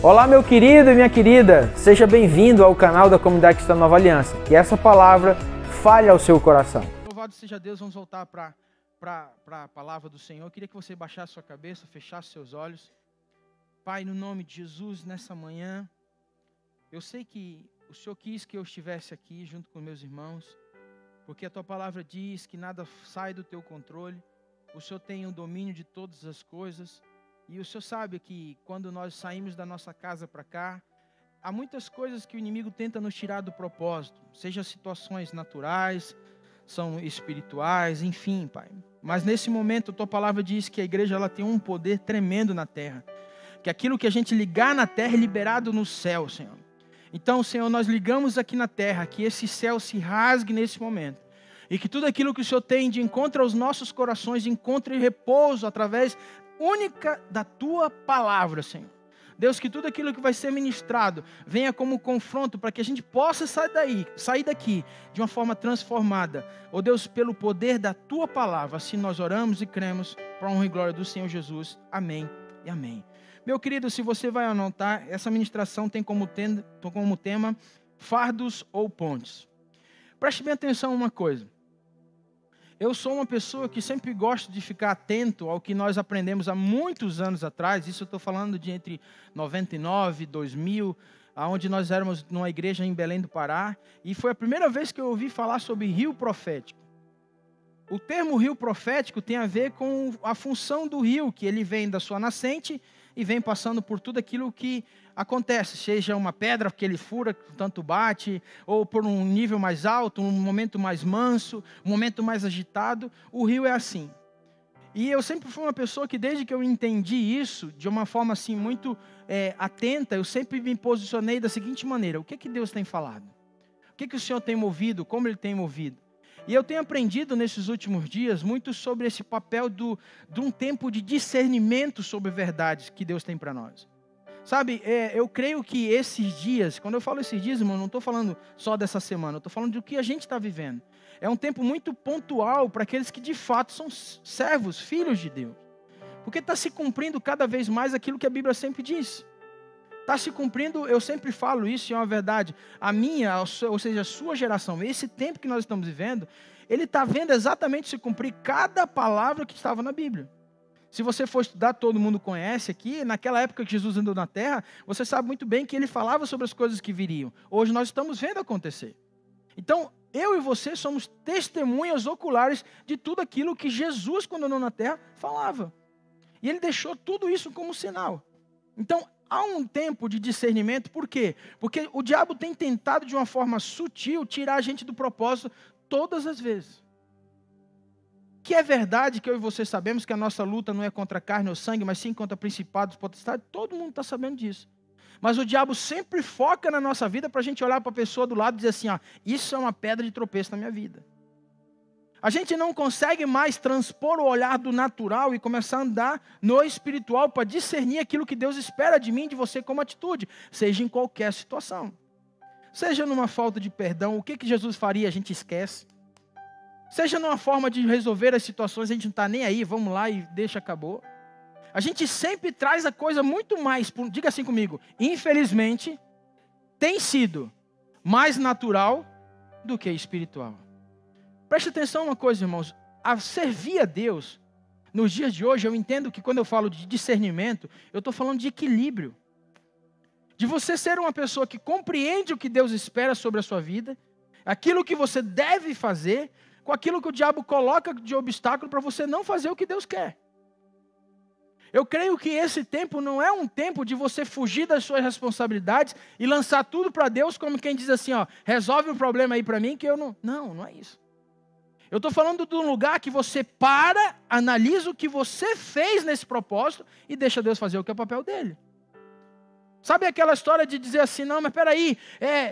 Olá, meu querido e minha querida, seja bem-vindo ao canal da Comunidade Cristã Nova Aliança. Que essa palavra fale ao seu coração. Louvado seja Deus, vamos voltar para a palavra do Senhor. Eu queria que você baixasse sua cabeça, fechasse seus olhos. Pai, no nome de Jesus, nessa manhã, eu sei que o Senhor quis que eu estivesse aqui junto com meus irmãos, porque a Tua palavra diz que nada sai do Teu controle, o Senhor tem o domínio de todas as coisas, e o Senhor sabe que quando nós saímos da nossa casa para cá, há muitas coisas que o inimigo tenta nos tirar do propósito, seja situações naturais, são espirituais, enfim, Pai. Mas nesse momento, a Tua palavra diz que a igreja ela tem um poder tremendo na terra, que aquilo que a gente ligar na terra é liberado no céu, Senhor. Então, Senhor, nós ligamos aqui na terra, que esse céu se rasgue nesse momento, e que tudo aquilo que o Senhor tem de encontro aos nossos corações, encontre repouso através única da Tua palavra, Senhor. Deus, que tudo aquilo que vai ser ministrado venha como confronto para que a gente possa sair daqui de uma forma transformada. Ó Deus, pelo poder da Tua palavra, assim nós oramos e cremos para a honra e glória do Senhor Jesus. Amém e amém. Meu querido, se você vai anotar, essa ministração tem como tema fardos ou pontes. Preste bem atenção em uma coisa. Eu sou uma pessoa que sempre gosto de ficar atento ao que nós aprendemos há muitos anos atrás. Isso eu estou falando de entre 99 e 2000, onde nós éramos numa igreja em Belém do Pará. E foi a primeira vez que eu ouvi falar sobre rio profético. O termo rio profético tem a ver com a função do rio, que ele vem da sua nascente e vem passando por tudo aquilo que acontece, seja uma pedra que ele fura, tanto bate, ou por um nível mais alto, um momento mais manso, um momento mais agitado, o rio é assim. E eu sempre fui uma pessoa que desde que eu entendi isso, de uma forma assim muito atenta, eu sempre me posicionei da seguinte maneira: o que Deus tem falado? O que o Senhor tem movido? Como Ele tem movido? E eu tenho aprendido nesses últimos dias muito sobre esse papel de um tempo de discernimento sobre verdades que Deus tem para nós. Sabe, eu creio que esses dias, quando eu falo esses dias, irmão, não estou falando só dessa semana, eu estou falando do que a gente está vivendo. É um tempo muito pontual para aqueles que de fato são servos, filhos de Deus. Porque está se cumprindo cada vez mais aquilo que a Bíblia sempre diz. Está se cumprindo, eu sempre falo isso, e é uma verdade, a minha, ou seja, a sua geração, esse tempo que nós estamos vivendo, ele está vendo exatamente se cumprir cada palavra que estava na Bíblia. Se você for estudar, todo mundo conhece aqui, naquela época que Jesus andou na terra, você sabe muito bem que ele falava sobre as coisas que viriam. Hoje nós estamos vendo acontecer. Então, eu e você somos testemunhas oculares de tudo aquilo que Jesus, quando andou na terra, falava. E ele deixou tudo isso como sinal. Então, há um tempo de discernimento, por quê? Porque o diabo tem tentado de uma forma sutil tirar a gente do propósito todas as vezes. Que é verdade que eu e você sabemos que a nossa luta não é contra carne ou sangue, mas sim contra principados, potestades, todo mundo está sabendo disso. Mas o diabo sempre foca na nossa vida para a gente olhar para a pessoa do lado e dizer assim, isso é uma pedra de tropeço na minha vida. A gente não consegue mais transpor o olhar do natural e começar a andar no espiritual para discernir aquilo que Deus espera de mim e de você como atitude, seja em qualquer situação. Seja numa falta de perdão, o que Jesus faria, a gente esquece. Seja numa forma de resolver as situações, a gente não está nem aí, vamos lá e deixa, acabou. A gente sempre traz a coisa muito mais, diga assim comigo, infelizmente, tem sido mais natural do que espiritual. Preste atenção em uma coisa, irmãos, a servir a Deus, nos dias de hoje, eu entendo que quando eu falo de discernimento, eu estou falando de equilíbrio. De você ser uma pessoa que compreende o que Deus espera sobre a sua vida, aquilo que você deve fazer, com aquilo que o diabo coloca de obstáculo para você não fazer o que Deus quer. Eu creio que esse tempo não é um tempo de você fugir das suas responsabilidades e lançar tudo para Deus como quem diz assim, resolve o problema aí para mim que eu não... Não é isso. Eu estou falando de um lugar que você para, analisa o que você fez nesse propósito e deixa Deus fazer o que é o papel dele. Sabe aquela história de dizer assim, não, mas peraí,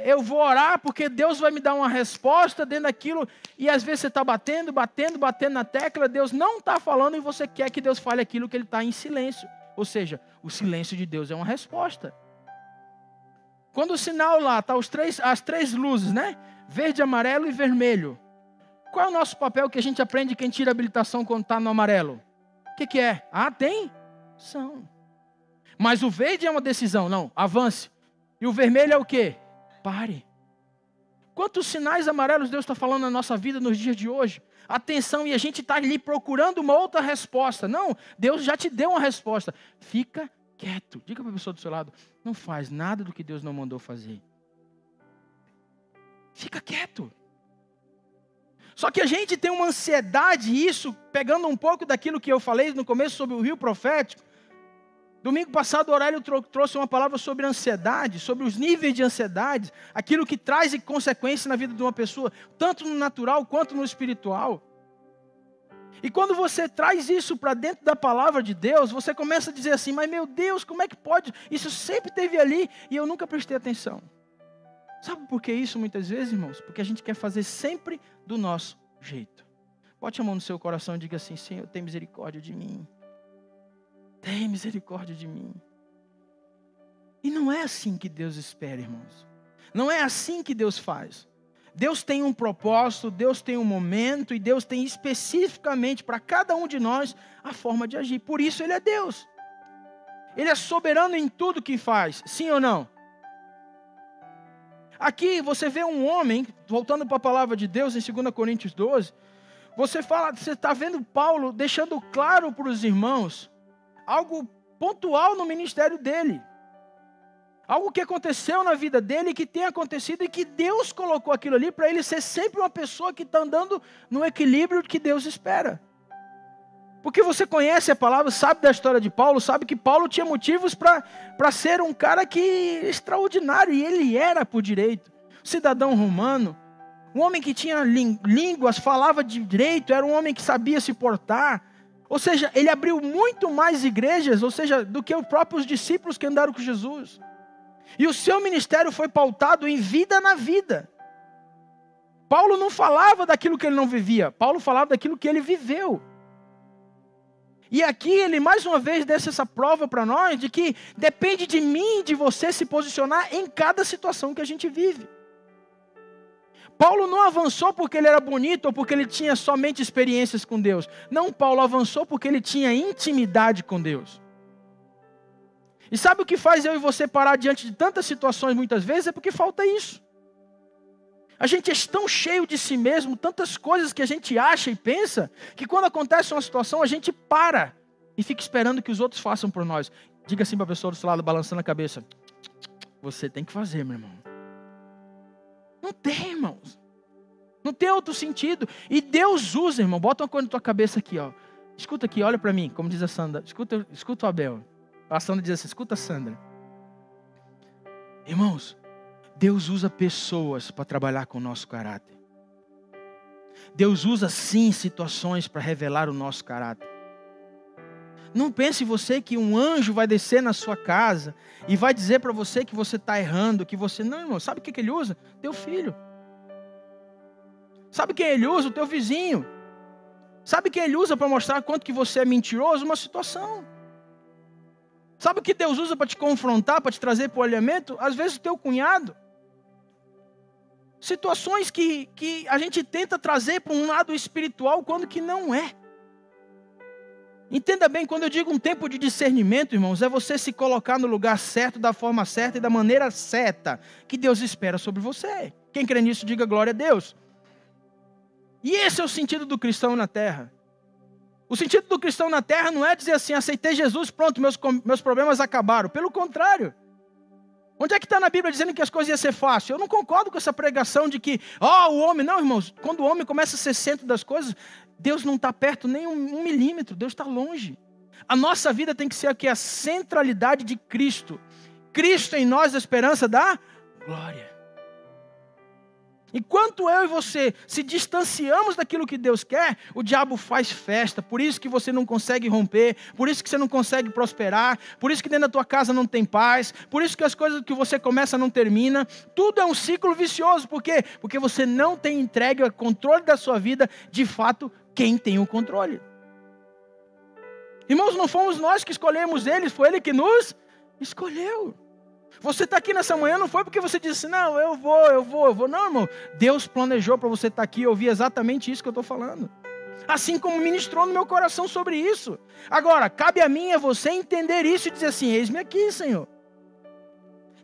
eu vou orar porque Deus vai me dar uma resposta dentro daquilo, e às vezes você está batendo na tecla, Deus não está falando e você quer que Deus fale aquilo que Ele está em silêncio. Ou seja, o silêncio de Deus é uma resposta. Quando o sinal lá está as três luzes, né? Verde, amarelo e vermelho. Qual é o nosso papel que a gente aprende quem tira habilitação quando está no amarelo? O que é? Atenção. Mas o verde é uma decisão, não, avance. E o vermelho é o quê? Pare. Quantos sinais amarelos Deus está falando na nossa vida nos dias de hoje? Atenção, e a gente está ali procurando uma outra resposta. Não, Deus já te deu uma resposta. Fica quieto. Diga para a pessoa do seu lado, não faz nada do que Deus não mandou fazer. Fica quieto. Só que a gente tem uma ansiedade, isso, pegando um pouco daquilo que eu falei no começo sobre o rio profético. Domingo passado o Aurélio trouxe uma palavra sobre ansiedade, sobre os níveis de ansiedade, aquilo que traz consequência na vida de uma pessoa, tanto no natural quanto no espiritual. E quando você traz isso para dentro da palavra de Deus, você começa a dizer assim, mas meu Deus, como é que pode? Isso sempre esteve ali e eu nunca prestei atenção. Sabe por que isso muitas vezes, irmãos? Porque a gente quer fazer sempre do nosso jeito. Bote a mão no seu coração e diga assim, Senhor, tem misericórdia de mim. Tem misericórdia de mim. E não é assim que Deus espera, irmãos. Não é assim que Deus faz. Deus tem um propósito, Deus tem um momento, e Deus tem especificamente para cada um de nós a forma de agir. Por isso Ele é Deus. Ele é soberano em tudo que faz. Sim ou não? Aqui você vê um homem, voltando para a palavra de Deus em 2 Coríntios 12, você está vendo Paulo deixando claro para os irmãos algo pontual no ministério dele. Algo que aconteceu na vida dele, que tem acontecido e que Deus colocou aquilo ali para ele ser sempre uma pessoa que está andando no equilíbrio que Deus espera. Porque você conhece a palavra, sabe da história de Paulo, sabe que Paulo tinha motivos para ser um cara extraordinário, e ele era por direito. Cidadão romano, um homem que tinha línguas, falava direito, era um homem que sabia se portar. Ou seja, ele abriu muito mais igrejas, do que os próprios discípulos que andaram com Jesus. E o seu ministério foi pautado em vida na vida. Paulo não falava daquilo que ele não vivia, Paulo falava daquilo que ele viveu. E aqui ele mais uma vez deixa essa prova para nós de que depende de mim e de você se posicionar em cada situação que a gente vive. Paulo não avançou porque ele era bonito ou porque ele tinha somente experiências com Deus. Não, Paulo avançou porque ele tinha intimidade com Deus. E sabe o que faz eu e você parar diante de tantas situações muitas vezes? É porque falta isso. A gente é tão cheio de si mesmo, tantas coisas que a gente acha e pensa, que quando acontece uma situação a gente para e fica esperando que os outros façam por nós. Diga assim para a pessoa do seu lado, balançando a cabeça. Você tem que fazer, meu irmão. Não tem, irmãos. Não tem outro sentido. E Deus usa, irmão. Bota uma coisa na tua cabeça aqui, ó. Escuta aqui, olha para mim, como diz a Sandra. Escuta o Abel. A Sandra diz assim, escuta a Sandra. Irmãos, Deus usa pessoas para trabalhar com o nosso caráter. Deus usa sim situações para revelar o nosso caráter. Não pense você que um anjo vai descer na sua casa e vai dizer para você que você está errando, que você... Não, irmão, sabe o que ele usa? Teu filho. Sabe quem ele usa? O teu vizinho. Sabe quem ele usa para mostrar quanto que você é mentiroso? Uma situação. Sabe o que Deus usa para te confrontar, para te trazer para o alinhamento? Às vezes o teu cunhado. Situações que a gente tenta trazer para um lado espiritual quando que não é. Entenda bem, quando eu digo um tempo de discernimento, irmãos, é você se colocar no lugar certo, da forma certa e da maneira certa que Deus espera sobre você. Quem crê nisso, diga glória a Deus. E esse é o sentido do cristão na terra. O sentido do cristão na terra não é dizer assim, aceitei Jesus, pronto, meus problemas acabaram. Pelo contrário. Onde é que está na Bíblia dizendo que as coisas iam ser fáceis? Eu não concordo com essa pregação de que, o homem... Não, irmãos, quando o homem começa a ser centro das coisas, Deus não está perto nem um milímetro, Deus está longe. A nossa vida tem que ser aqui a centralidade de Cristo. Cristo em nós, a esperança da glória. Enquanto eu e você se distanciamos daquilo que Deus quer, o diabo faz festa. Por isso que você não consegue romper, por isso que você não consegue prosperar, por isso que dentro da tua casa não tem paz, por isso que as coisas que você começa não terminam. Tudo é um ciclo vicioso. Por quê? Porque você não tem entregue o controle da sua vida, de fato, quem tem o controle. Irmãos, não fomos nós que escolhemos Ele, foi Ele que nos escolheu. Você está aqui nessa manhã não foi porque você disse, não, eu vou. Não, irmão. Deus planejou para você estar aqui e ouvir exatamente isso que eu estou falando. Assim como ministrou no meu coração sobre isso. Agora, cabe a mim e a você entender isso e dizer assim: eis-me aqui, Senhor.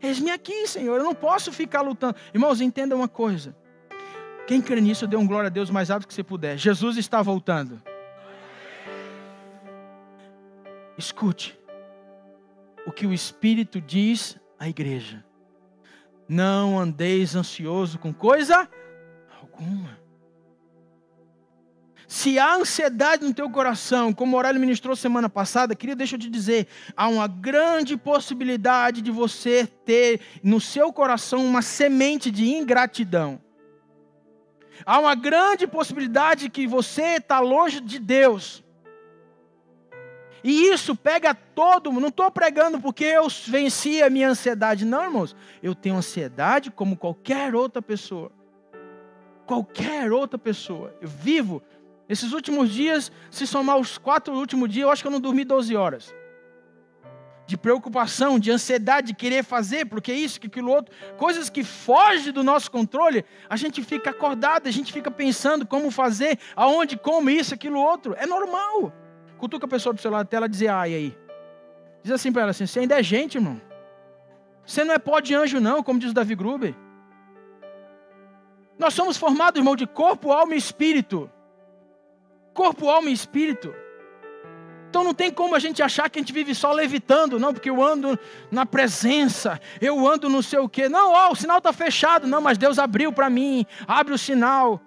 Eis-me aqui, Senhor. Eu não posso ficar lutando. Irmãos, entenda uma coisa. Quem crê nisso, dê um glória a Deus mais alto que você puder. Jesus está voltando. Escute o que o Espírito diz à igreja. Não andeis ansioso com coisa alguma. Se há ansiedade no teu coração, como o Aurélio ministrou semana passada, deixa eu te dizer, há uma grande possibilidade de você ter no seu coração uma semente de ingratidão. Há uma grande possibilidade que você está longe de Deus. E isso pega todo mundo. Não estou pregando porque eu venci a minha ansiedade. Não, irmãos. Eu tenho ansiedade como qualquer outra pessoa. Qualquer outra pessoa. Eu vivo. Esses últimos dias, se somar os 4 últimos dias, eu acho que eu não dormi 12 horas. De preocupação, de ansiedade, de querer fazer, porque isso, que aquilo outro. Coisas que fogem do nosso controle. A gente fica acordado, a gente fica pensando como fazer, aonde, como, isso, aquilo outro. É normal. Cutuca a pessoa do seu lado até ela dizer, ai, aí. Diz assim para ela assim, você ainda é gente, irmão. Você não é pó de anjo não, como diz o Davi Gruber. Nós somos formados, irmão, de corpo, alma e espírito. Corpo, alma e espírito. Então não tem como a gente achar que a gente vive só levitando, não, porque eu ando na presença, eu ando não sei o quê. Não, ó, o sinal está fechado. Não, mas Deus abriu para mim, abre o sinal.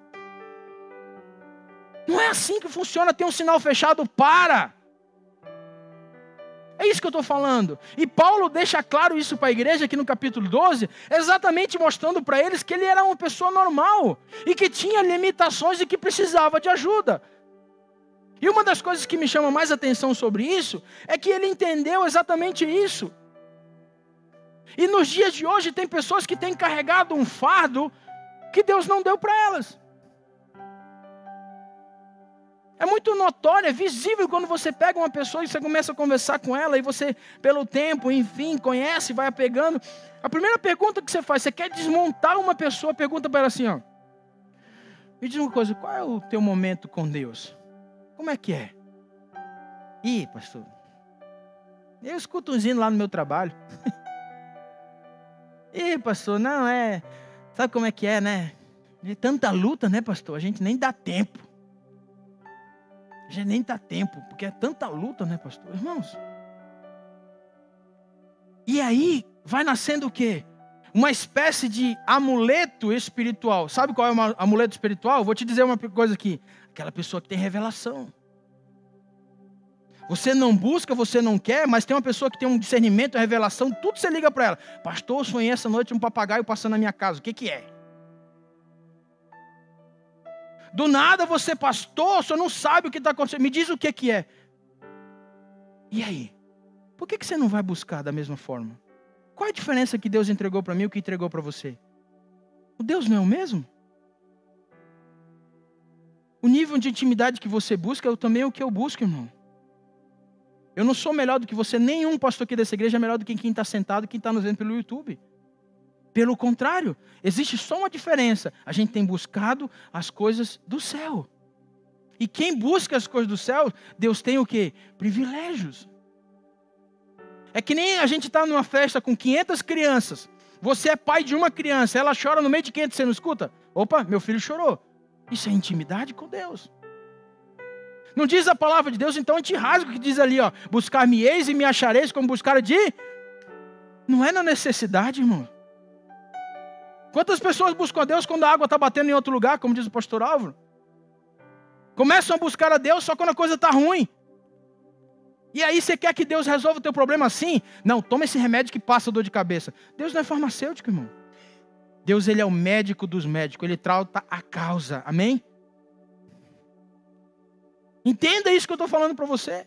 Não é assim que funciona, tem um sinal fechado, para. É isso que eu estou falando. E Paulo deixa claro isso para a igreja aqui no capítulo 12, exatamente mostrando para eles que ele era uma pessoa normal, e que tinha limitações e que precisava de ajuda. E uma das coisas que me chama mais atenção sobre isso, é que ele entendeu exatamente isso. E nos dias de hoje tem pessoas que têm carregado um fardo, que Deus não deu para elas. É muito notório, é visível quando você pega uma pessoa e você começa a conversar com ela e você, pelo tempo, enfim, conhece, vai apegando. A primeira pergunta que você faz, você quer desmontar uma pessoa, pergunta para ela assim, ó. Me diz uma coisa, qual é o teu momento com Deus? Como é que é? Ih, pastor, eu escuto uns hinos lá no meu trabalho. Ih, pastor, não é... Sabe como é que é, né? É tanta luta, né, pastor? A gente nem dá tempo. A gente nem dá tempo, porque é tanta luta, né, pastor? Irmãos. E aí, vai nascendo o quê? Uma espécie de amuleto espiritual. Sabe qual é o amuleto espiritual? Vou te dizer uma coisa aqui. Aquela pessoa que tem revelação. Você não busca, você não quer, mas tem uma pessoa que tem um discernimento, uma revelação, tudo você liga para ela. Pastor, eu sonhei essa noite um papagaio passando na minha casa. O que é? Do nada você, pastor, o senhor não sabe o que está acontecendo. Me diz o que é. E aí? Por que você não vai buscar da mesma forma? Qual a diferença que Deus entregou para mim e o que entregou para você? O Deus não é o mesmo? O nível de intimidade que você busca é também o que eu busco, irmão. Eu não sou melhor do que você, nenhum pastor aqui dessa igreja é melhor do que quem está sentado e quem está nos vendo pelo YouTube. Pelo contrário, existe só uma diferença. A gente tem buscado as coisas do céu. E quem busca as coisas do céu, Deus tem o quê? Privilégios. É que nem a gente está numa festa com 500 crianças. Você é pai de uma criança, ela chora no meio de 500, você não escuta? Opa, meu filho chorou. Isso é intimidade com Deus. Não diz a palavra de Deus, então a gente rasga o que diz ali, ó. Buscar-me-eis e me achareis como buscar de... Não é na necessidade, irmão. Quantas pessoas buscam a Deus quando a água está batendo em outro lugar, como diz o pastor Álvaro? Começam a buscar a Deus só quando a coisa está ruim. E aí você quer que Deus resolva o teu problema assim? Não, toma esse remédio que passa a dor de cabeça. Deus não é farmacêutico, irmão. Deus, ele é o médico dos médicos. Ele trata a causa. Amém? Entenda isso que eu estou falando para você.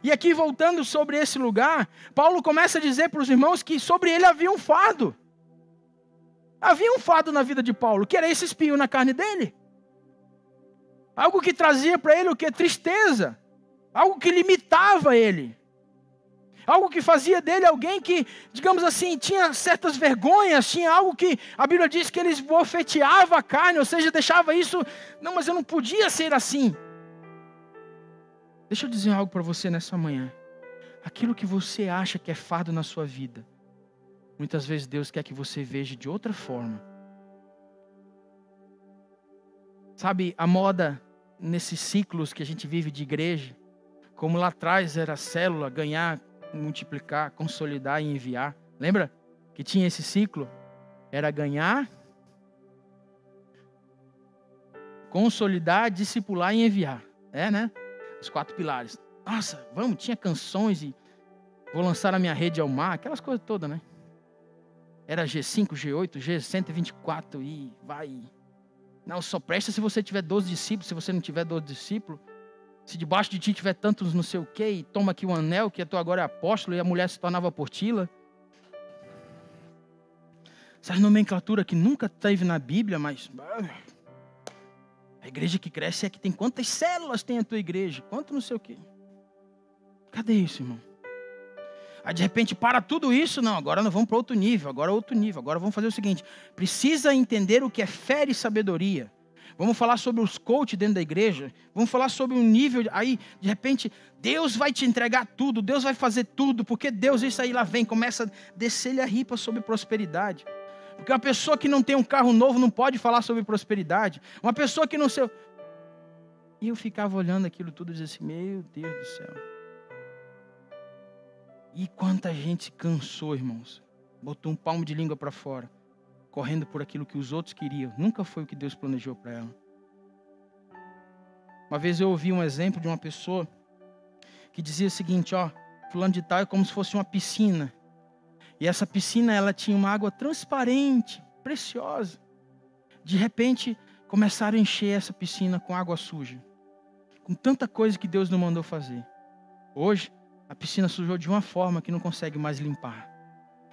E aqui, voltando sobre esse lugar, Paulo começa a dizer para os irmãos que sobre ele havia um fardo. Havia um fardo na vida de Paulo, que era esse espinho na carne dele. Algo que trazia para ele o que? Tristeza. Algo que limitava ele. Algo que fazia dele alguém que, digamos assim, tinha certas vergonhas, tinha algo que a Bíblia diz que ele esbofeteava a carne, ou seja, deixava isso, não, mas eu não podia ser assim. Deixa eu dizer algo para você nessa manhã. Aquilo que você acha que é fardo na sua vida, muitas vezes Deus quer que você veja de outra forma. Sabe, a moda nesses ciclos que a gente vive de igreja, como lá atrás era célula, ganhar, multiplicar, consolidar e enviar. Lembra que tinha esse ciclo? Era ganhar, consolidar, discipular e enviar. Né? Os 4 pilares. Nossa, vamos, tinha canções e vou lançar a minha rede ao mar, aquelas coisas todas, né? Era G5, G8, G124 e vai. Não, só presta se você tiver 12 discípulos, se você não tiver 12 discípulos. Se debaixo de ti tiver tantos não sei o quê, e toma aqui o anel, que tu agora é apóstolo, e a mulher se tornava portila. Essa nomenclatura que nunca teve na Bíblia, mas... A igreja que cresce é que tem quantas células tem a tua igreja? Quanto não sei o quê. Cadê isso, irmão? Aí de repente para tudo isso, não, agora nós vamos para outro nível, agora vamos fazer o seguinte, precisa entender o que é fé e sabedoria. Vamos falar sobre os coaches dentro da igreja, vamos falar sobre um nível, aí de repente Deus vai te entregar tudo, Deus vai fazer tudo, porque Deus, isso aí lá vem, começa a descer-lhe a ripa sobre prosperidade. Porque uma pessoa que não tem um carro novo não pode falar sobre prosperidade, uma pessoa que não sei... E eu ficava olhando aquilo tudo e dizia assim, meu Deus do céu. E quanta gente cansou, irmãos. Botou um palmo de língua para fora. Correndo por aquilo que os outros queriam. Nunca foi o que Deus planejou para ela. Uma vez eu ouvi um exemplo de uma pessoa que dizia o seguinte, fulano de tal é como se fosse uma piscina. E essa piscina, ela tinha uma água transparente, preciosa. De repente, começaram a encher essa piscina com água suja. Com tanta coisa que Deus não mandou fazer. Hoje, a piscina sujou de uma forma que não consegue mais limpar.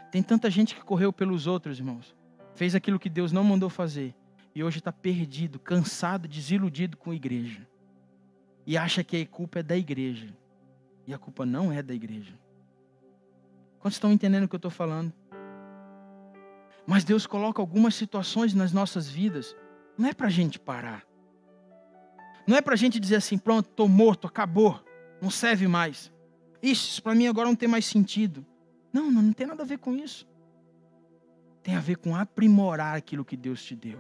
Tem tanta gente que correu pelos outros, irmãos. Fez aquilo que Deus não mandou fazer. E hoje está perdido, cansado, desiludido com a igreja. E acha que a culpa é da igreja. E a culpa não é da igreja. Quantos estão entendendo o que eu estou falando? Mas Deus coloca algumas situações nas nossas vidas. Não é para a gente parar. Não é para a gente dizer assim, pronto, estou morto, acabou. Não serve mais. Isso para mim agora não tem mais sentido. Não tem nada a ver com isso. Tem a ver com aprimorar aquilo que Deus te deu.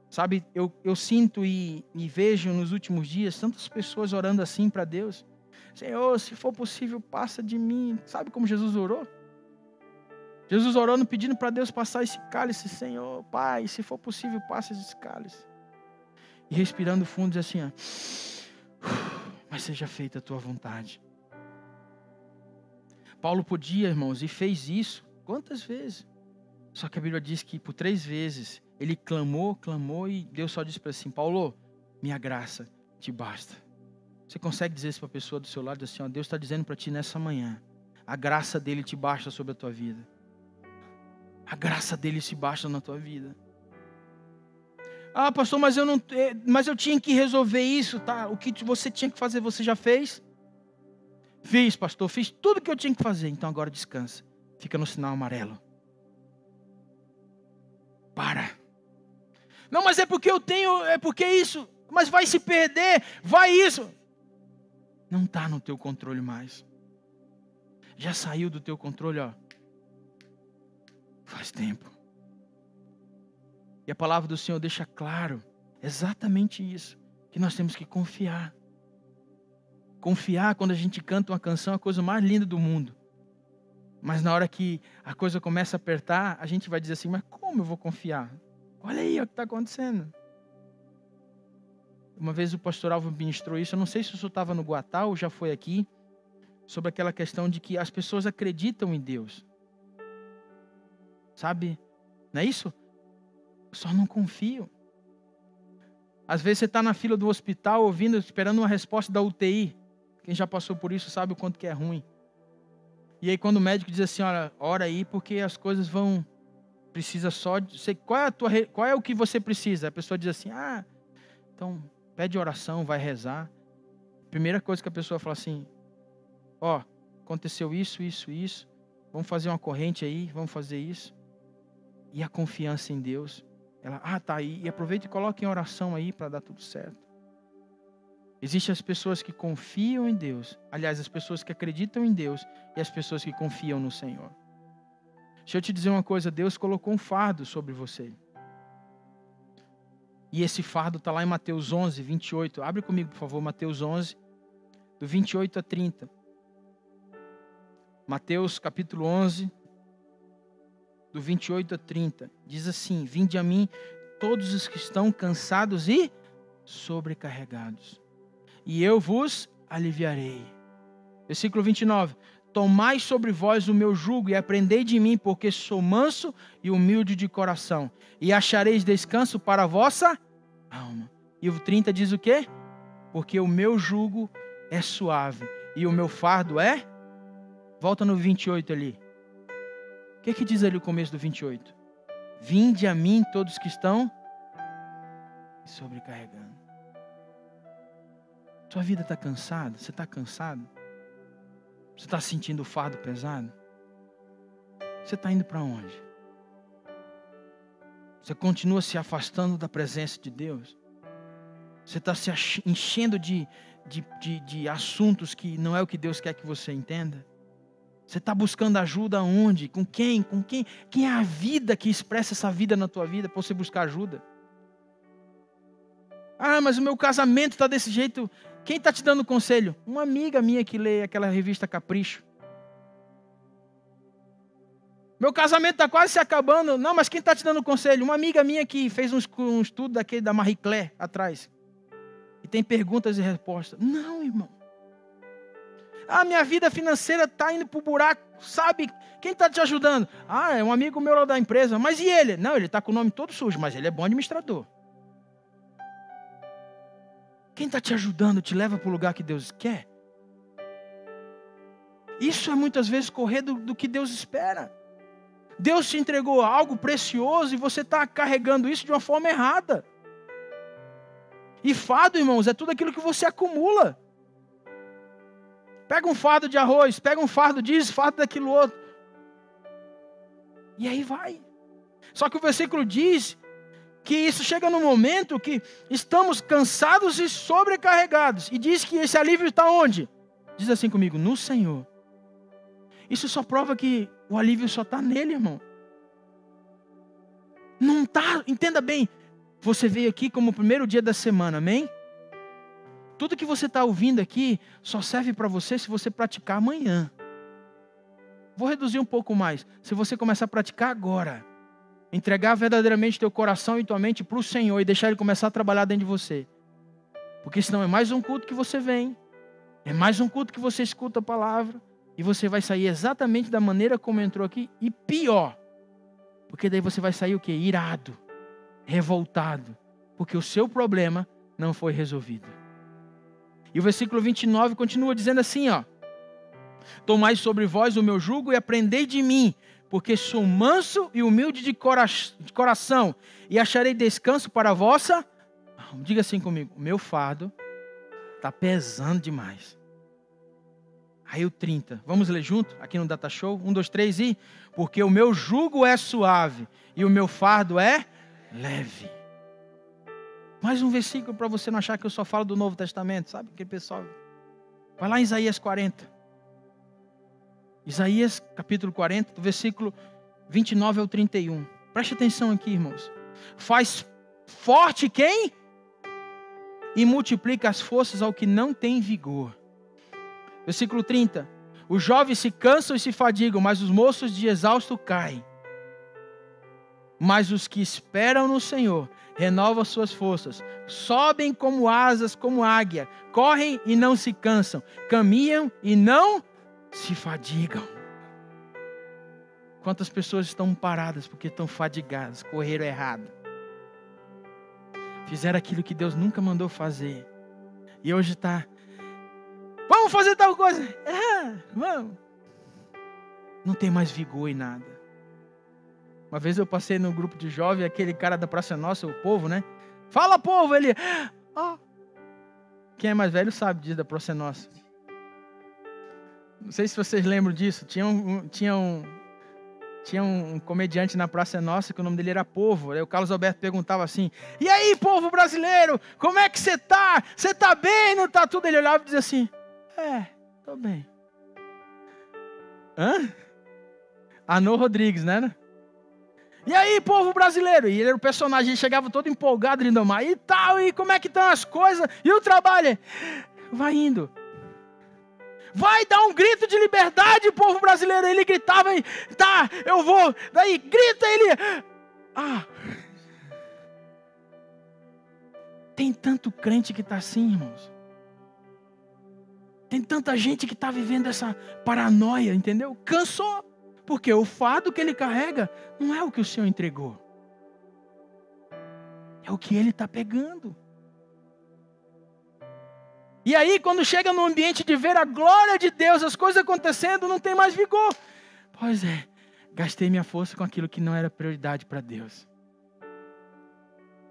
Sabe, eu sinto e vejo nos últimos dias tantas pessoas orando assim para Deus. Senhor, se for possível, passa de mim. Sabe como Jesus orou? Jesus orando, pedindo para Deus passar esse cálice. Senhor, Pai, se for possível, passa esse cálice. E respirando fundo, diz assim, mas seja feita a tua vontade. Paulo podia, irmãos, e fez isso. Quantas vezes? Só que a Bíblia diz que por 3 vezes ele clamou e Deus só disse para ele assim, Paulo, minha graça te basta. Você consegue dizer isso para a pessoa do seu lado, assim, Deus está dizendo para ti nessa manhã, a graça dele te basta sobre a tua vida. A graça dele se basta na tua vida. Pastor, mas eu tinha que resolver isso, tá? O que você tinha que fazer, você já fez? Fiz, pastor, fiz tudo o que eu tinha que fazer. Então agora descansa. Fica no sinal amarelo. Para. Não, mas é porque eu tenho, é porque isso. Mas vai se perder, vai isso. Não está no teu controle mais. Já saiu do teu controle, faz tempo. E a palavra do Senhor deixa claro exatamente isso. Que nós temos que confiar. Confiar quando a gente canta uma canção é a coisa mais linda do mundo. Mas na hora que a coisa começa a apertar, a gente vai dizer assim, mas como eu vou confiar? Olha aí o que está acontecendo. Uma vez o pastor Alvo ministrou isso, eu não sei se o senhor estava no Guatá ou já foi aqui, sobre aquela questão de que as pessoas acreditam em Deus. Sabe? Não é isso? Só não confiam. Às vezes você está na fila do hospital ouvindo, esperando uma resposta da UTI. Quem já passou por isso sabe o quanto que é ruim. E aí quando o médico diz assim, olha, ora aí porque as coisas vão... Precisa só... Qual é o que você precisa? A pessoa diz assim, então pede oração, vai rezar. Primeira coisa que a pessoa fala assim, aconteceu isso. Vamos fazer uma corrente aí, vamos fazer isso. E a confiança em Deus. Ela, tá aí. E aproveita e coloca em oração aí para dar tudo certo. Existem as pessoas que confiam em Deus. Aliás, as pessoas que acreditam em Deus e as pessoas que confiam no Senhor. Deixa eu te dizer uma coisa. Deus colocou um fardo sobre você. E esse fardo está lá em Mateus 11, 28. Abre comigo, por favor, Mateus 11, do 28 a 30. Mateus capítulo 11, do 28 a 30. Diz assim: vinde a mim todos os que estão cansados e sobrecarregados, e eu vos aliviarei. Versículo 29. Tomai sobre vós o meu jugo e aprendei de mim, porque sou manso e humilde de coração, e achareis descanso para a vossa alma. E o 30 diz o quê? Porque o meu jugo é suave e o meu fardo é... Volta no 28 ali. O que diz ali o começo do 28? Vinde a mim todos que estão sobrecarregando. Sua vida está cansada? Você está cansado? Você está sentindo o fardo pesado? Você está indo para onde? Você continua se afastando da presença de Deus? Você está se enchendo de assuntos que não é o que Deus quer que você entenda? Você está buscando ajuda aonde? Com quem? Com quem? Quem é a vida que expressa essa vida na tua vida para você buscar ajuda? Mas o meu casamento está desse jeito. Quem está te dando conselho? Uma amiga minha que lê aquela revista Capricho. Meu casamento está quase se acabando. Não, mas quem está te dando conselho? Uma amiga minha que fez um estudo daquele da Marie Claire atrás. E tem perguntas e respostas. Não, irmão. Minha vida financeira está indo para o buraco. Sabe? Quem está te ajudando? É um amigo meu lá da empresa. Mas e ele? Não, ele está com o nome todo sujo, mas ele é bom administrador. Quem está te ajudando te leva para o lugar que Deus quer? Isso é muitas vezes correr do que Deus espera. Deus te entregou algo precioso e você está carregando isso de uma forma errada. E fardo, irmãos, é tudo aquilo que você acumula. Pega um fardo de arroz, pega um fardo disso, fardo daquilo outro. E aí vai. Só que o versículo diz que isso chega no momento que estamos cansados e sobrecarregados. E diz que esse alívio está onde? Diz assim comigo, no Senhor. Isso só prova que o alívio só está nele, irmão. Não está, entenda bem. Você veio aqui como o primeiro dia da semana, amém? Tudo que você está ouvindo aqui só serve para você se você praticar amanhã. Vou reduzir um pouco mais. Se você começar a praticar agora. Entregar verdadeiramente teu coração e tua mente para o Senhor e deixar Ele começar a trabalhar dentro de você. Porque senão é mais um culto que você vem. É mais um culto que você escuta a palavra. E você vai sair exatamente da maneira como entrou aqui. E pior. Porque daí você vai sair o quê? Irado. Revoltado. Porque o seu problema não foi resolvido. E o versículo 29 continua dizendo assim, ó. Tomai sobre vós o meu jugo e aprendei de mim, porque sou manso e humilde de coração, e acharei descanso para a vossa... Diga assim comigo, o meu fardo está pesando demais. Aí o 30, vamos ler junto, aqui no Data Show, 1, 2, 3 e... Porque o meu jugo é suave e o meu fardo é leve. Mais um versículo para você não achar que eu só falo do Novo Testamento, sabe? Aquele pessoal... Vai lá em Isaías 40. Isaías capítulo 40, do versículo 29 ao 31. Preste atenção aqui, irmãos. Faz forte quem? E multiplica as forças ao que não tem vigor. Versículo 30. Os jovens se cansam e se fadigam, mas os moços de exausto caem. Mas os que esperam no Senhor renovam suas forças. Sobem como asas, como águia. Correm e não se cansam. Caminham e não se fadigam. Quantas pessoas estão paradas porque estão fadigadas, correram errado. Fizeram aquilo que Deus nunca mandou fazer. E hoje está... Vamos fazer tal coisa. Vamos. Não tem mais vigor em nada. Uma vez eu passei no grupo de jovens, aquele cara da Praça Nossa, o povo, né? Fala, povo! Ele... Quem é mais velho sabe disso da Praça Nossa. Não sei se vocês lembram disso. Tinha um comediante na Praça Nossa que o nome dele era Povo. Aí o Carlos Alberto perguntava assim: e aí, povo brasileiro, como é que você tá? Você tá bem, não tá tudo? Ele olhava e dizia assim: tô bem. Hã? Anô Rodrigues, né? E aí, povo brasileiro? E ele era o personagem, ele chegava todo empolgado, Lindomar. E tal, e como é que estão as coisas? E o trabalho? Vai indo. Vai dar um grito de liberdade, povo brasileiro. Ele gritava, tá, eu vou. Daí, grita ele. Tem tanto crente que está assim, irmãos. Tem tanta gente que está vivendo essa paranoia, entendeu? Cansou. Porque o fardo que ele carrega não é o que o Senhor entregou. É o que ele está pegando. E aí, quando chega no ambiente de ver a glória de Deus, as coisas acontecendo, não tem mais vigor. Pois é, gastei minha força com aquilo que não era prioridade para Deus.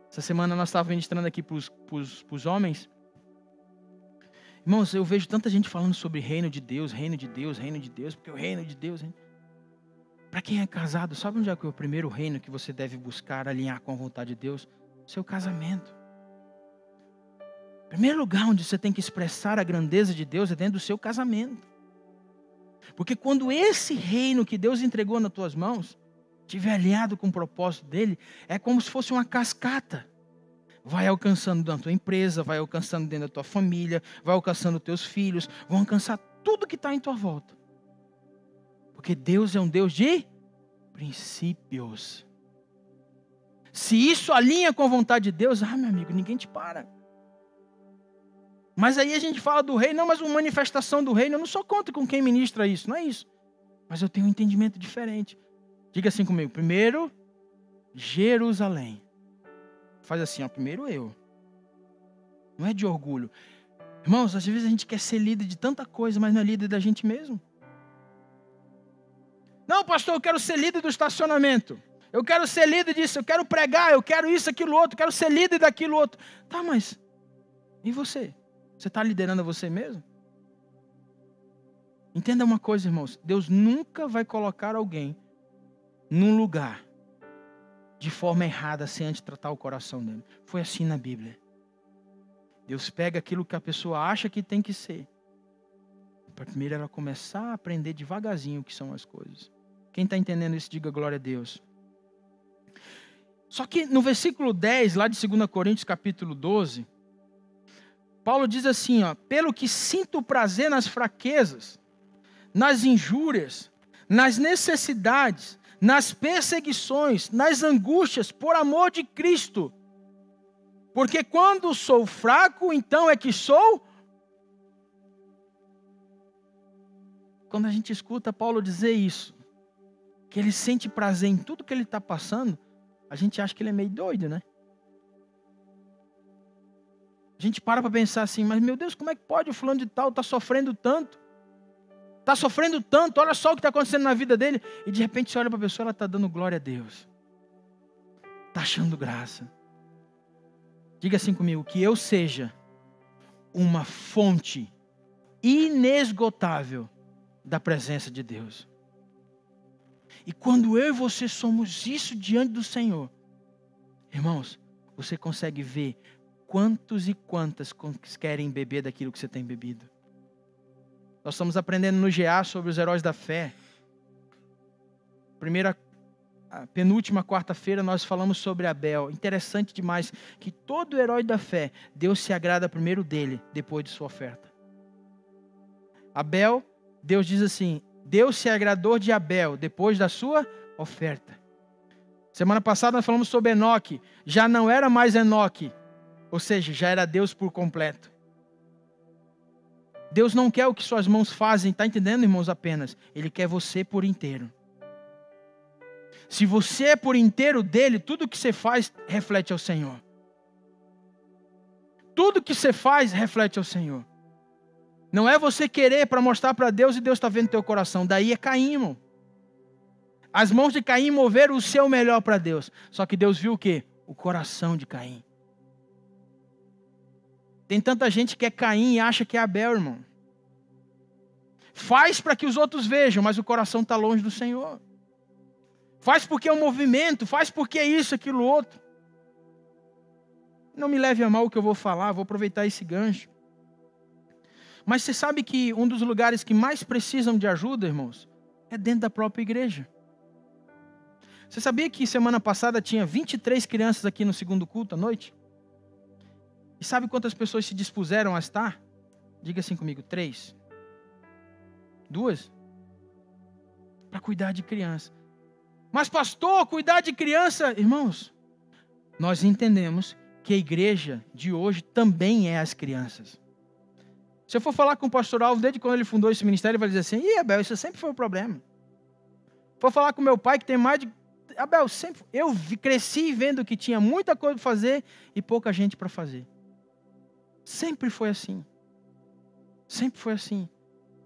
Essa semana nós estávamos ministrando aqui para os homens. Irmãos, eu vejo tanta gente falando sobre reino de Deus, reino de Deus, reino de Deus, porque o reino de Deus... Para quem é casado, sabe onde é que é o primeiro reino que você deve buscar alinhar com a vontade de Deus? Seu casamento. O primeiro lugar onde você tem que expressar a grandeza de Deus é dentro do seu casamento. Porque quando esse reino que Deus entregou nas tuas mãos estiver alinhado com o propósito dele, é como se fosse uma cascata. Vai alcançando dentro da tua empresa, vai alcançando dentro da tua família, vai alcançando teus filhos, vão alcançar tudo que está em tua volta. Porque Deus é um Deus de princípios. Se isso alinha com a vontade de Deus, meu amigo, ninguém te para. Mas aí a gente fala do reino, não, mas uma manifestação do reino, eu não sou contra com quem ministra isso, não é isso. Mas eu tenho um entendimento diferente. Diga assim comigo, primeiro, Jerusalém. Faz assim, primeiro eu. Não é de orgulho. Irmãos, às vezes a gente quer ser líder de tanta coisa, mas não é líder da gente mesmo. Não, pastor, eu quero ser líder do estacionamento. Eu quero ser líder disso, eu quero pregar, eu quero isso, aquilo, outro, eu quero ser líder daquilo, outro. Tá, mas e você? Você está liderando a você mesmo? Entenda uma coisa, irmãos. Deus nunca vai colocar alguém num lugar de forma errada sem antes tratar o coração dele. Foi assim na Bíblia. Deus pega aquilo que a pessoa acha que tem que ser. Para primeiro ela começar a aprender devagarzinho o que são as coisas. Quem está entendendo isso, diga glória a Deus. Só que no versículo 10, lá de 2 Coríntios capítulo 12, Paulo diz assim, pelo que sinto prazer nas fraquezas, nas injúrias, nas necessidades, nas perseguições, nas angústias, por amor de Cristo. Porque quando sou fraco, então é que sou. Quando a gente escuta Paulo dizer isso, que ele sente prazer em tudo que ele está passando, a gente acha que ele é meio doido, né? A gente para pensar assim, mas meu Deus, como é que pode o fulano de tal estar sofrendo tanto? Está sofrendo tanto, olha só o que está acontecendo na vida dele. E de repente você olha para a pessoa, ela está dando glória a Deus. Está achando graça. Diga assim comigo, que eu seja uma fonte inesgotável da presença de Deus. E quando eu e você somos isso diante do Senhor, irmãos, você consegue ver quantos e quantas querem beber daquilo que você tem bebido. Nós estamos aprendendo no GA sobre os heróis da fé. Penúltima quarta-feira nós falamos sobre Abel. Interessante demais que todo herói da fé, Deus se agrada primeiro dele, depois de sua oferta. Abel, Deus diz assim, Deus se agradou de Abel depois da sua oferta. Semana passada nós falamos sobre Enoque. Já não era mais Enoque, ou seja, já era Deus por completo. Deus não quer o que suas mãos fazem, está entendendo, irmãos, apenas. Ele quer você por inteiro. Se você é por inteiro dele, tudo que você faz reflete ao Senhor. Tudo que você faz reflete ao Senhor. Não é você querer para mostrar para Deus e Deus está vendo teu coração. Daí é Caim, irmão. As mãos de Caim moveram o seu melhor para Deus. Só que Deus viu o quê? O coração de Caim. Tem tanta gente que é Caim e acha que é Abel, irmão. Faz para que os outros vejam, mas o coração está longe do Senhor. Faz porque é um movimento, faz porque é isso, aquilo, outro. Não me leve a mal o que eu vou falar, vou aproveitar esse gancho. Mas você sabe que um dos lugares que mais precisam de ajuda, irmãos, é dentro da própria igreja. Você sabia que semana passada tinha 23 crianças aqui no segundo culto à noite? E sabe quantas pessoas se dispuseram a estar? Diga assim comigo, 3. 2? Para cuidar de criança. Mas pastor, cuidar de criança... Irmãos, nós entendemos que a igreja de hoje também é as crianças. Se eu for falar com o pastor Alves, desde quando ele fundou esse ministério, ele vai dizer assim, Abel, isso sempre foi um problema. For falar com meu pai, que tem mais de... Abel, eu cresci vendo que tinha muita coisa para fazer e pouca gente para fazer. Sempre foi assim. Sempre foi assim.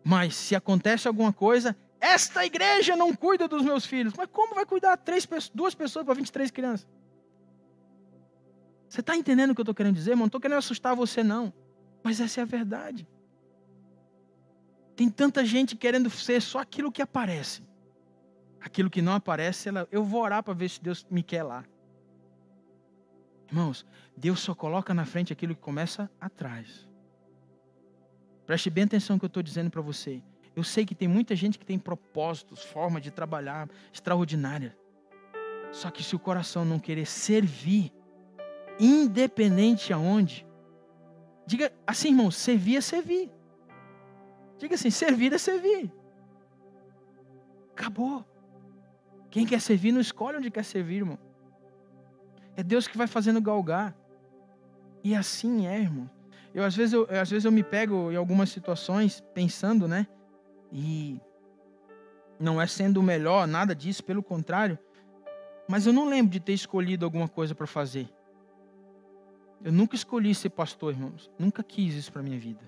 Mas se acontece alguma coisa, esta igreja não cuida dos meus filhos. Mas como vai cuidar 2 pessoas para 23 crianças? Você está entendendo o que eu estou querendo dizer, irmão? Não estou querendo assustar você, não. Mas essa é a verdade. Tem tanta gente querendo ser só aquilo que aparece. Aquilo que não aparece, eu vou orar para ver se Deus me quer lá. Irmãos, Deus só coloca na frente aquilo que começa atrás. Preste bem atenção no que eu estou dizendo para você. Eu sei que tem muita gente que tem propósitos, forma de trabalhar extraordinária. Só que se o coração não querer servir, independente aonde, diga assim, irmão, servir é servir. Diga assim, servir é servir. Acabou. Quem quer servir não escolhe onde quer servir, irmão. É Deus que vai fazendo galgar. E assim é, irmão. Às vezes eu me pego em algumas situações pensando, né? E não é sendo o melhor, nada disso, pelo contrário. Mas eu não lembro de ter escolhido alguma coisa para fazer. Eu nunca escolhi ser pastor, irmãos. Nunca quis isso para a minha vida.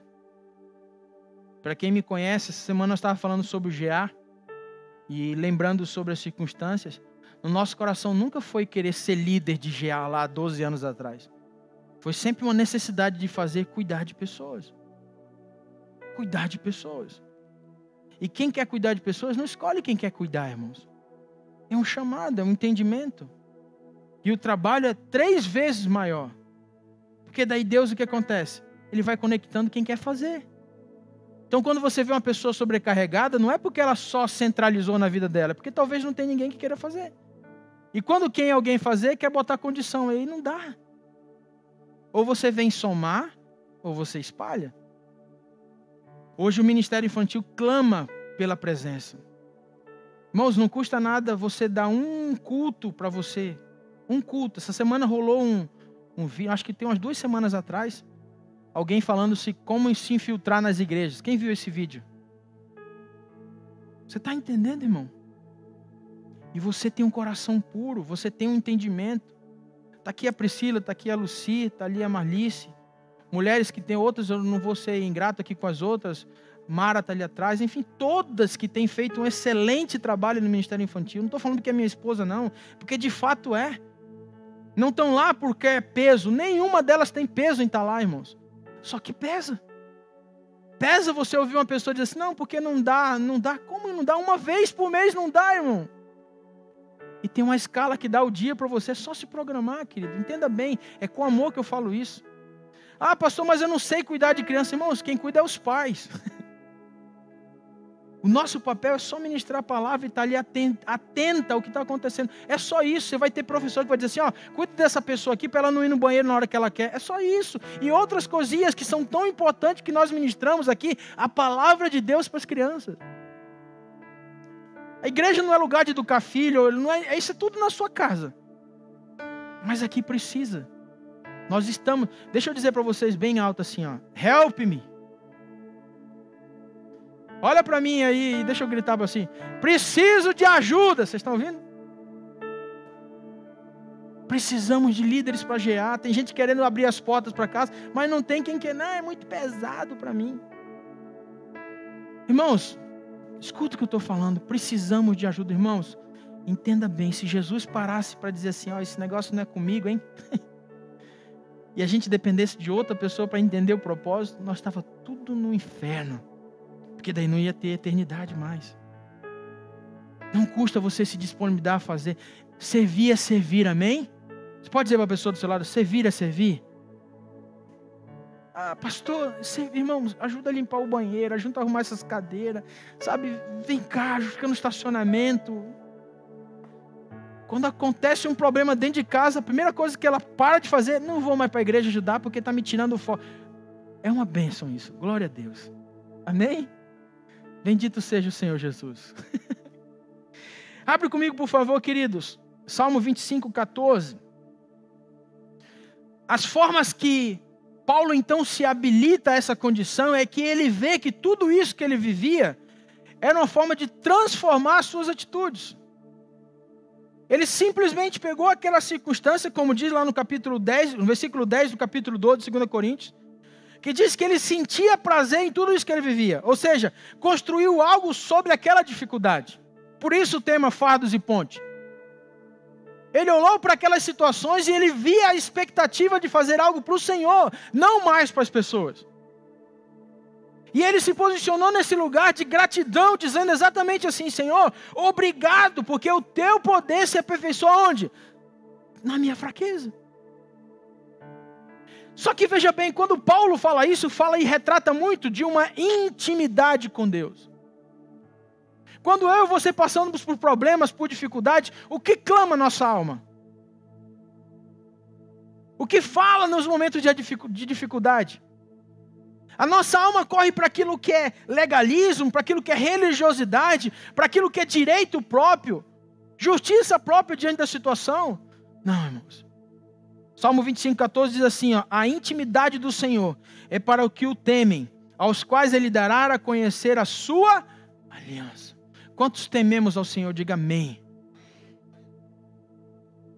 Para quem me conhece, essa semana eu estava falando sobre o GA. E lembrando sobre as circunstâncias. No nosso coração nunca foi querer ser líder de GA lá há 12 anos atrás. Foi sempre uma necessidade de cuidar de pessoas. Cuidar de pessoas. E quem quer cuidar de pessoas não escolhe quem quer cuidar, irmãos. É um chamado, é um entendimento. E o trabalho é 3 vezes maior. Porque daí Deus, o que acontece? Ele vai conectando quem quer fazer. Então quando você vê uma pessoa sobrecarregada, não é porque ela só centralizou na vida dela, é porque talvez não tenha ninguém que queira fazer. E quando alguém fazer, quer botar condição, aí não dá. Ou você vem somar, ou você espalha. Hoje o Ministério Infantil clama pela presença. Irmãos, não custa nada você dar um culto para você. Um culto. Essa semana rolou um vídeo, acho que tem umas 2 semanas atrás, alguém falando-se como se infiltrar nas igrejas. Quem viu esse vídeo? Você está entendendo, irmão? E você tem um coração puro, você tem um entendimento. Está aqui a Priscila, está aqui a Lucy, está ali a Marlice. Mulheres que têm outras, eu não vou ser ingrato aqui com as outras. Mara está ali atrás. Enfim, todas que têm feito um excelente trabalho no Ministério Infantil. Não estou falando que é minha esposa, não. Porque de fato é. Não estão lá porque é peso. Nenhuma delas tem peso em estar lá, irmãos. Só que pesa. Pesa você ouvir uma pessoa dizer assim, não, porque não dá. Como não dá? Uma vez por mês não dá, irmão. E tem uma escala que dá o dia para você, é só se programar, querido. Entenda bem, é com amor que eu falo isso. Ah, pastor, mas eu não sei cuidar de criança. Irmãos, quem cuida é os pais. O nosso papel é só ministrar a palavra e estar ali atenta ao que está acontecendo. É só isso. Você vai ter professor que vai dizer assim, cuida dessa pessoa aqui para ela não ir no banheiro na hora que ela quer. É só isso. E outras coisinhas que são tão importantes que nós ministramos aqui, a palavra de Deus para as crianças. A igreja não é lugar de educar filho, não é, isso é tudo na sua casa. Mas aqui precisa. Nós estamos, deixa eu dizer para vocês bem alto assim, help me. Olha para mim aí, deixa eu gritar para assim, preciso de ajuda, vocês estão ouvindo? Precisamos de líderes para GA, tem gente querendo abrir as portas para casa, mas não tem quem quer, não, é muito pesado para mim. Irmãos, escuta o que eu estou falando, precisamos de ajuda, irmãos. Entenda bem, se Jesus parasse para dizer assim, esse negócio não é comigo, hein? E a gente dependesse de outra pessoa para entender o propósito, nós estava tudo no inferno. Porque daí não ia ter eternidade mais. Não custa você se disponibilizar a fazer. Servir é servir, amém? Você pode dizer para a pessoa do seu lado, servir é servir? Ah, pastor, irmãos, ajuda a limpar o banheiro, ajuda a arrumar essas cadeiras, sabe? Vem cá, fica no estacionamento. Quando acontece um problema dentro de casa, a primeira coisa que ela para de fazer, não vou mais para a igreja ajudar porque está me tirando o foco. É uma bênção isso, glória a Deus. Amém? Bendito seja o Senhor Jesus. Abre comigo, por favor, queridos. Salmo 25, 14. As formas que Paulo então se habilita a essa condição é que ele vê que tudo isso que ele vivia era uma forma de transformar as suas atitudes. Ele simplesmente pegou aquela circunstância, como diz lá no capítulo 10, no versículo 10 do capítulo 12 de 2 Coríntios, que diz que ele sentia prazer em tudo isso que ele vivia. Ou seja, construiu algo sobre aquela dificuldade. Por isso o tema Fardos e Ponte. Ele olhou para aquelas situações e ele via a expectativa de fazer algo para o Senhor, não mais para as pessoas. E ele se posicionou nesse lugar de gratidão, dizendo exatamente assim: Senhor, obrigado, porque o teu poder se aperfeiçoa onde? Na minha fraqueza. Só que veja bem, quando Paulo fala isso, fala e retrata muito de uma intimidade com Deus. Quando eu e você passamos por problemas, por dificuldades, o que clama nossa alma? O que fala nos momentos de dificuldade? A nossa alma corre para aquilo que é legalismo, para aquilo que é religiosidade, para aquilo que é direito próprio, justiça própria diante da situação. Não, irmãos. Salmo 25, 14 diz assim, ó, a intimidade do Senhor é para o que o temem, aos quais Ele dará a conhecer a sua aliança. Quantos tememos ao Senhor? Diga amém.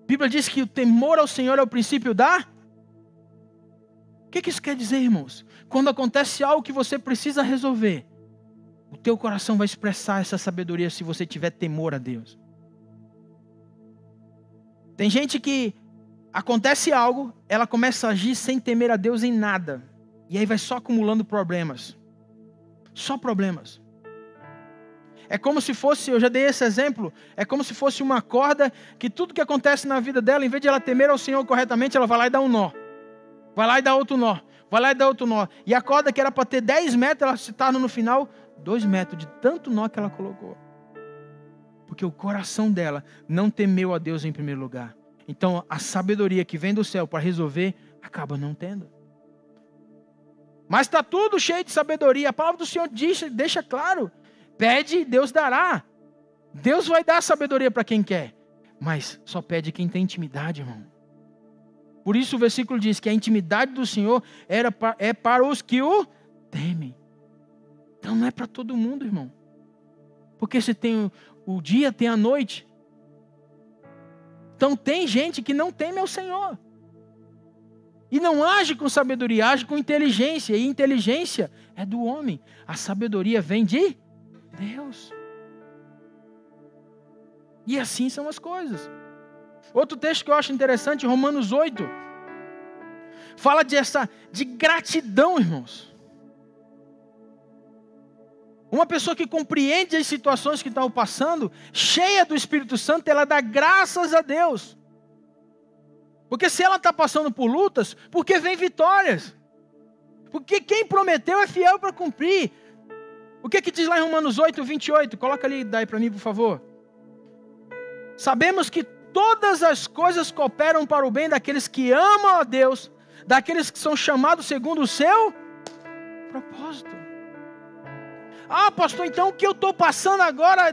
A Bíblia diz que o temor ao Senhor é o princípio da... O que isso quer dizer, irmãos? Quando acontece algo que você precisa resolver, o teu coração vai expressar essa sabedoria se você tiver temor a Deus. Tem gente que acontece algo, ela começa a agir sem temer a Deus em nada. E aí vai só acumulando problemas. Só problemas. É como se fosse, eu já dei esse exemplo, é como se fosse uma corda que tudo que acontece na vida dela, em vez de ela temer ao Senhor corretamente, ela vai lá e dá um nó. Vai lá e dá outro nó. Vai lá e dá outro nó. E a corda que era para ter 10 metros, ela se torna no final 2 metros, de tanto nó que ela colocou. Porque o coração dela não temeu a Deus em primeiro lugar. Então a sabedoria que vem do céu para resolver, acaba não tendo. Mas está tudo cheio de sabedoria. A palavra do Senhor deixa claro. Pede e Deus dará. Deus vai dar sabedoria para quem quer. Mas só pede quem tem intimidade, irmão. Por isso o versículo diz que a intimidade do Senhor é para os que o temem. Então não é para todo mundo, irmão. Porque se tem o dia, tem a noite. Então tem gente que não teme ao Senhor. E não age com sabedoria, age com inteligência. E inteligência é do homem. A sabedoria vem de Deus. E assim são as coisas. Outro texto que eu acho interessante, Romanos 8, fala de gratidão, irmãos. Uma pessoa que compreende as situações que estão passando, cheia do Espírito Santo, ela dá graças a Deus. Porque se ela está passando por lutas, porque vem vitórias. Porque quem prometeu é fiel para cumprir. O que diz lá em Romanos 8, 28? Coloca ali daí para mim, por favor. Sabemos que todas as coisas cooperam para o bem daqueles que amam a Deus, daqueles que são chamados segundo o seu propósito. Ah, pastor, então o que eu estou passando agora é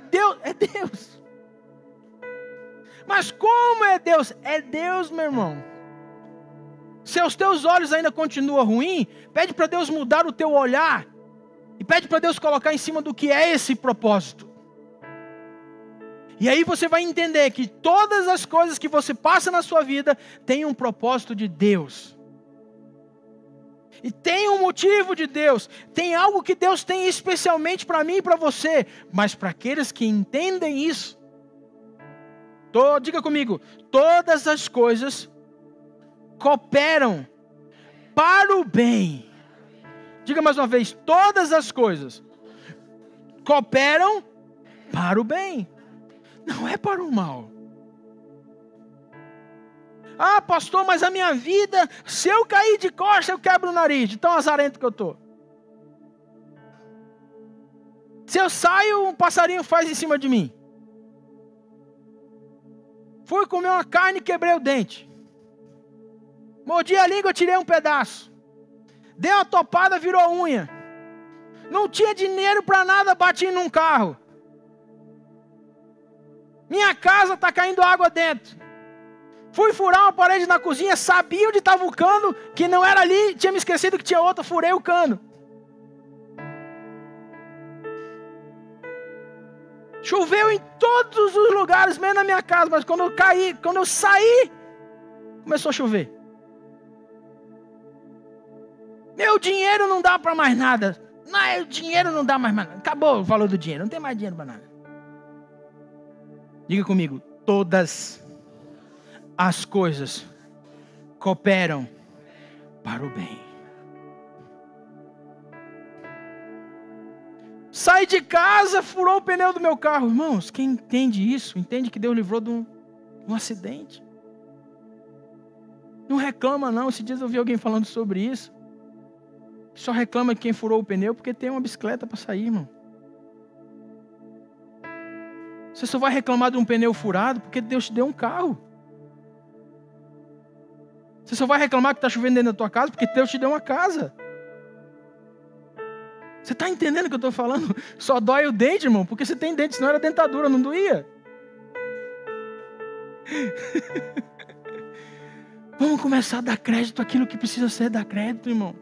Deus. Mas como é Deus? É Deus, meu irmão. Se os teus olhos ainda continuam ruins, pede para Deus mudar o teu olhar. E pede para Deus colocar em cima do que é esse propósito. E aí você vai entender que todas as coisas que você passa na sua vida têm um propósito de Deus. E tem um motivo de Deus. Tem algo que Deus tem especialmente para mim e para você. Mas para aqueles que entendem isso, diga comigo, todas as coisas cooperam para o bem. Diga mais uma vez, todas as coisas cooperam para o bem. Não é para o mal. Ah, pastor, mas a minha vida, se eu cair de costa, eu quebro o nariz, de tão azarento que eu estou. Se eu saio, um passarinho faz em cima de mim. Fui comer uma carne e quebrei o dente. Mordi a língua, tirei um pedaço. Dei uma topada, virou unha. Não tinha dinheiro para nada, bati num carro. Minha casa está caindo água dentro. Fui furar uma parede na cozinha, sabia onde estava o cano, que não era ali, tinha me esquecido que tinha outra, furei o cano. Choveu em todos os lugares, menos na minha casa, mas quando eu saí, começou a chover. Meu dinheiro não dá para mais nada. Não, o dinheiro não dá mais nada. Acabou o valor do dinheiro, não tem mais dinheiro para nada. Diga comigo, todas as coisas cooperam para o bem. Sai de casa, furou o pneu do meu carro. Irmãos, quem entende isso, entende que Deus livrou de um acidente. Não reclama não, esses dias eu vi alguém falando sobre isso. Só reclama de quem furou o pneu porque tem uma bicicleta para sair, irmão. Você só vai reclamar de um pneu furado porque Deus te deu um carro. Você só vai reclamar que está chovendo dentro da tua casa porque Deus te deu uma casa. Você está entendendo o que eu estou falando? Só dói o dente, irmão, porque você tem dente, senão era dentadura, não doía. Vamos começar a dar crédito àquilo que precisa ser dar crédito, irmão.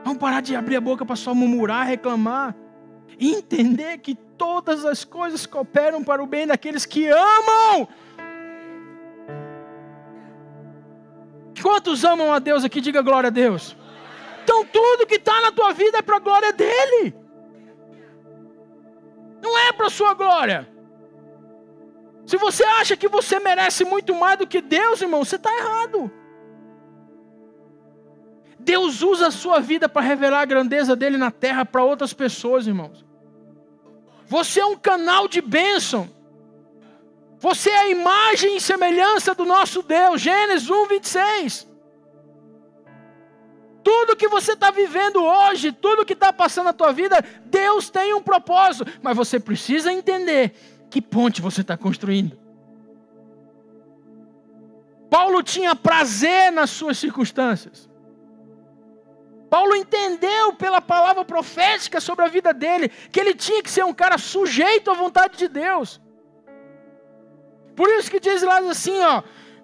Vamos parar de abrir a boca para só murmurar, reclamar. E entender que todas as coisas cooperam para o bem daqueles que amam. Quantos amam a Deus aqui? Diga glória a Deus. Então tudo que está na tua vida é para a glória dele. Não é para a sua glória. Se você acha que você merece muito mais do que Deus, irmão, você está errado. Deus usa a sua vida para revelar a grandeza dele na terra para outras pessoas, irmãos. Você é um canal de bênção. Você é a imagem e semelhança do nosso Deus. Gênesis 1:26. Tudo que você está vivendo hoje, tudo que está passando na tua vida, Deus tem um propósito. Mas você precisa entender que ponte você está construindo. Paulo tinha prazer nas suas circunstâncias. Paulo entendeu pela palavra profética sobre a vida dele, que ele tinha que ser um cara sujeito à vontade de Deus. Por isso que diz lá assim, ó,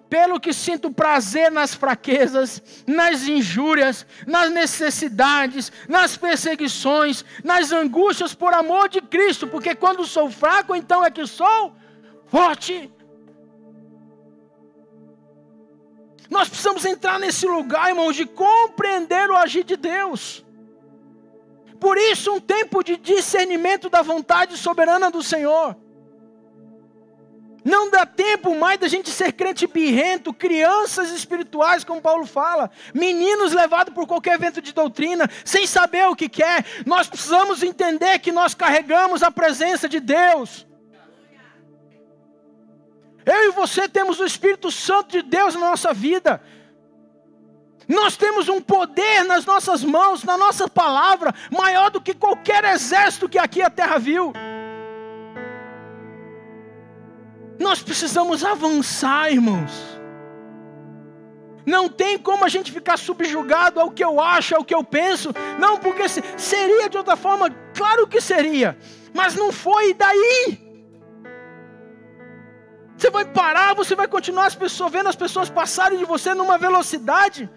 pelo que sinto prazer nas fraquezas, nas injúrias, nas necessidades, nas perseguições, nas angústias por amor de Cristo, porque quando sou fraco, então é que sou forte. Nós precisamos entrar nesse lugar, irmãos, de compreender o agir de Deus. Por isso, um tempo de discernimento da vontade soberana do Senhor. Não dá tempo mais da gente ser crente birrento, crianças espirituais, como Paulo fala, meninos levados por qualquer vento de doutrina, sem saber o que quer. Nós precisamos entender que nós carregamos a presença de Deus. Eu e você temos o Espírito Santo de Deus na nossa vida. Nós temos um poder nas nossas mãos, na nossa palavra, maior do que qualquer exército que aqui a terra viu. Nós precisamos avançar, irmãos. Não tem como a gente ficar subjugado ao que eu acho, ao que eu penso. Não, porque seria de outra forma, claro que seria. Mas não foi, e daí? Você vai parar, você vai continuar vendo as pessoas passarem de você numa velocidade.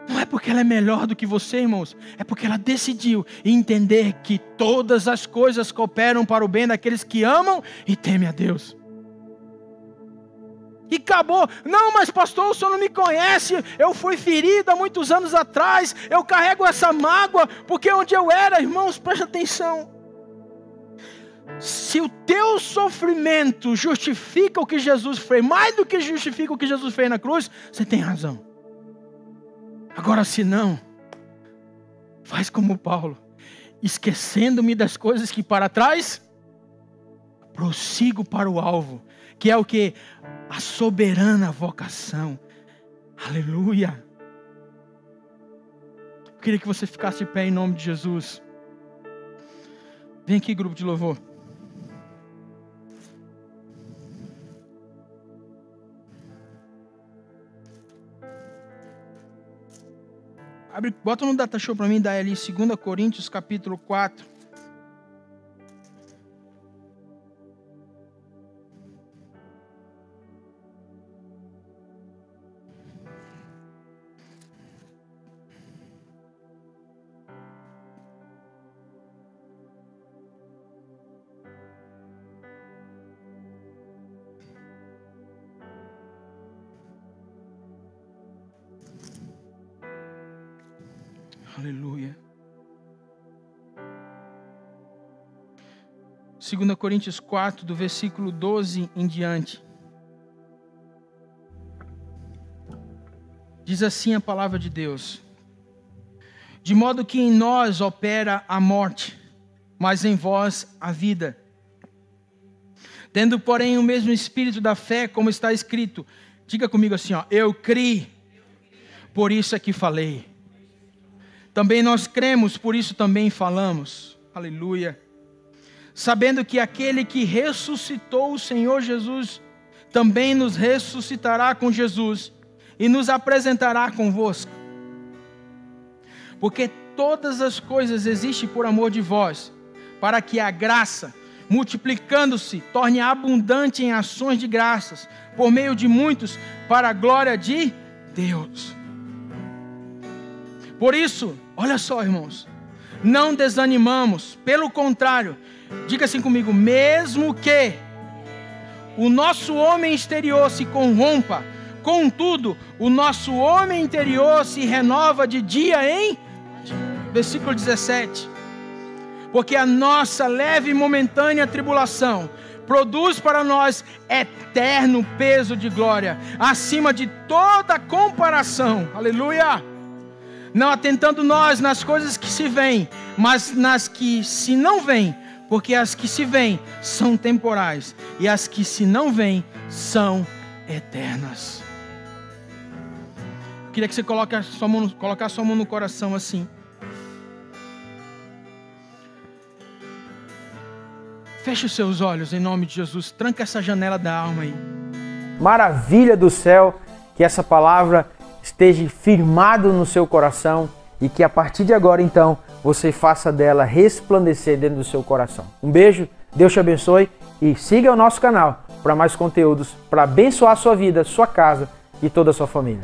Não é porque ela é melhor do que você, irmãos. É porque ela decidiu entender que todas as coisas cooperam para o bem daqueles que amam e temem a Deus. E acabou. Não, mas pastor, o senhor não me conhece. Eu fui ferido há muitos anos atrás. Eu carrego essa mágoa porque onde eu era, irmãos, preste atenção. Se o teu sofrimento justifica o que Jesus fez, mais do que justifica o que Jesus fez na cruz, você tem razão. Agora, se não, faz como Paulo. esquecendo-me das coisas que para trás, prossigo para o alvo, que é o que? A soberana vocação. Aleluia. Eu queria que você ficasse de pé em nome de Jesus. Vem aqui, grupo de louvor. Bota no data show para mim, dá ali 2 Coríntios capítulo 4. Aleluia. 2 Coríntios 4, do versículo 12 em diante. Diz assim a palavra de Deus: de modo que em nós opera a morte, mas em vós a vida. Tendo, porém, o mesmo espírito da fé, como está escrito. Diga comigo assim, ó: eu criei, por isso é que falei. Também nós cremos, por isso também falamos. Aleluia. Sabendo que aquele que ressuscitou o Senhor Jesus, também nos ressuscitará com Jesus e nos apresentará convosco. Porque todas as coisas existem por amor de vós, para que a graça, multiplicando-se, torne abundante em ações de graças, por meio de muitos, para a glória de Deus. Por isso, olha só, irmãos, não desanimamos, pelo contrário, diga assim comigo: mesmo que o nosso homem exterior se corrompa, contudo, o nosso homem interior se renova de dia em dia. Versículo 17. Porque a nossa leve e momentânea tribulação produz para nós eterno peso de glória, acima de toda comparação. Aleluia! Não atentando nós nas coisas que se veem, mas nas que se não veem, porque as que se veem são temporais, e as que se não veem são eternas. Eu queria que você colocasse a sua mão no coração assim. Feche os seus olhos em nome de Jesus. Tranca essa janela da alma aí. Maravilha do céu, que essa palavra esteja firmado no seu coração e que a partir de agora, então, você faça dela resplandecer dentro do seu coração. Um beijo, Deus te abençoe e siga o nosso canal para mais conteúdos para abençoar a sua vida, sua casa e toda a sua família.